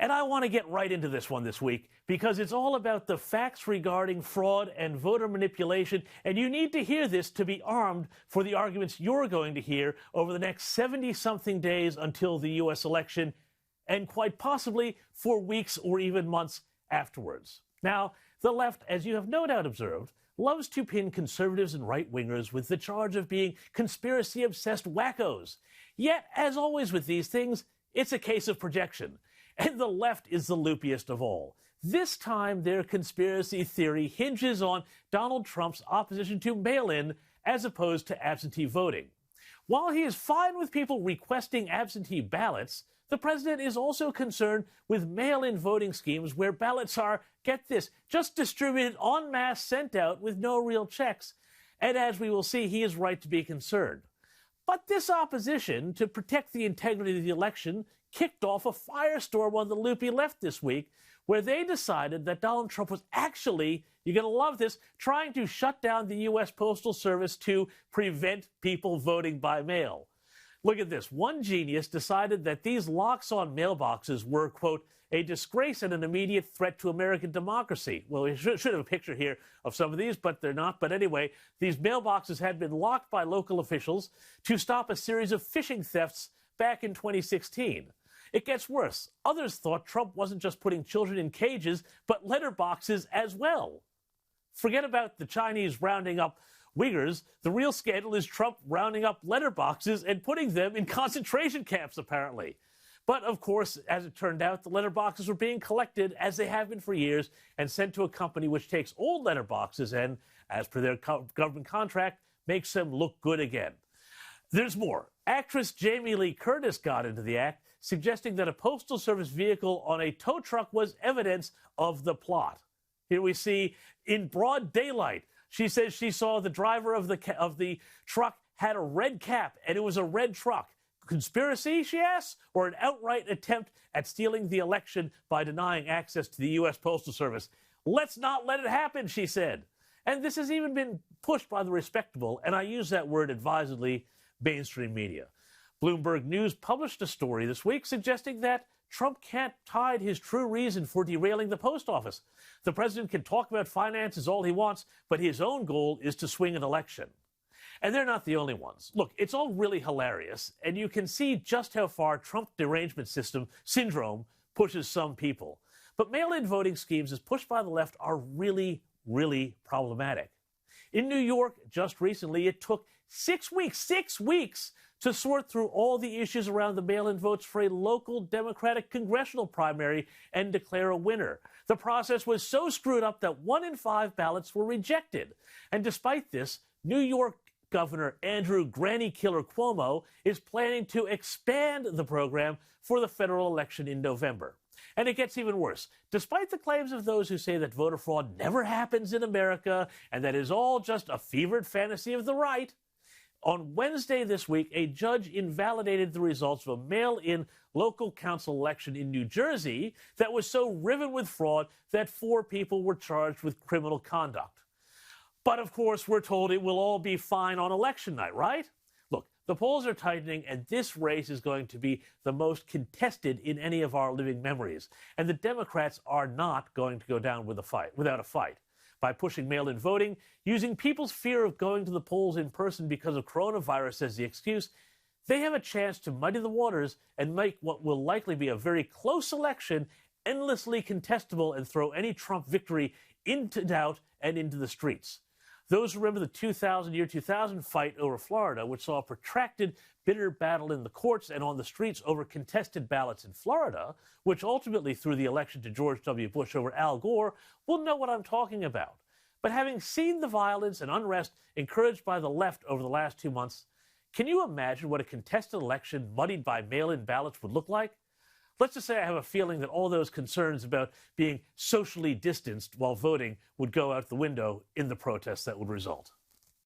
And I want to get right into this one this week because it's all about the facts regarding fraud and voter manipulation, and you need to hear this to be armed for the arguments you're going to hear over the next 70-something days until the U.S. election, and quite possibly for weeks or even months afterwards. Now, the left, as you have no doubt observed, loves to pin conservatives and right-wingers with the charge of being conspiracy-obsessed wackos. Yet, as always with these things, it's a case of projection. And the left is the loopiest of all. This time, their conspiracy theory hinges on Donald Trump's opposition to mail-in as opposed to absentee voting. While he is fine with people requesting absentee ballots, the president is also concerned with mail-in voting schemes where ballots are, get this, just distributed en masse, sent out with no real checks. And as we will see, he is right to be concerned. But this opposition to protect the integrity of the election kicked off a firestorm on the loopy left this week, where they decided that Donald Trump was actually, you're going to love this, trying to shut down the U.S. Postal Service to prevent people voting by mail. Look at this. One genius decided that these locks on mailboxes were, quote, a disgrace and an immediate threat to American democracy. Well, we should have a picture here of some of these, but they're not. But anyway, these mailboxes had been locked by local officials to stop a series of phishing thefts back in 2016. It gets worse. Others thought Trump wasn't just putting children in cages, but letterboxes as well. Forget about the Chinese rounding up Uyghurs. The real scandal is Trump rounding up letterboxes and putting them in concentration camps, apparently. But, of course, as it turned out, the letterboxes were being collected, as they have been for years, and sent to a company which takes old letterboxes and, as per their government contract, makes them look good again. There's more. Actress Jamie Lee Curtis got into the act, suggesting that a Postal Service vehicle on a tow truck was evidence of the plot. Here we see, in broad daylight, she says she saw the driver of the truck had a red cap, and it was a red truck. Conspiracy, she asks, or an outright attempt at stealing the election by denying access to the U.S. Postal Service? Let's not let it happen, she said. And this has even been pushed by the respectable, and I use that word advisedly, mainstream media. Bloomberg News published a story this week suggesting that Trump can't hide his true reason for derailing the post office. The president can talk about finances all he wants, but his own goal is to swing an election. And they're not the only ones. Look, it's all really hilarious, and you can see just how far Trump derangement syndrome pushes some people. But mail-in voting schemes, as pushed by the left, are really, really problematic. In New York, just recently, it took 6 weeks to sort through all the issues around the mail-in votes for a local Democratic congressional primary and declare a winner. The process was so screwed up that 1 in 5 ballots were rejected. And despite this, New York Governor Andrew Granny Killer Cuomo is planning to expand the program for the federal election in November. And it gets even worse. Despite the claims of those who say that voter fraud never happens in America and that it is all just a fevered fantasy of the right, on Wednesday this week, a judge invalidated the results of a mail-in local council election in New Jersey that was so riven with fraud that 4 people were charged with criminal conduct. But, of course, we're told it will all be fine on election night, right? Look, the polls are tightening, and this race is going to be the most contested in any of our living memories. And the Democrats are not going to go down without a fight. By pushing mail-in voting, using people's fear of going to the polls in person because of coronavirus as the excuse, they have a chance to muddy the waters and make what will likely be a very close election endlessly contestable and throw any Trump victory into doubt and into the streets. Those who remember the year 2000 fight over Florida, which saw a protracted, bitter battle in the courts and on the streets over contested ballots in Florida, which ultimately threw the election to George W. Bush over Al Gore, will know what I'm talking about. But having seen the violence and unrest encouraged by the left over the last 2 months, can you imagine what a contested election muddied by mail-in ballots would look like? Let's just say I have a feeling that all those concerns about being socially distanced while voting would go out the window in the protests that would result.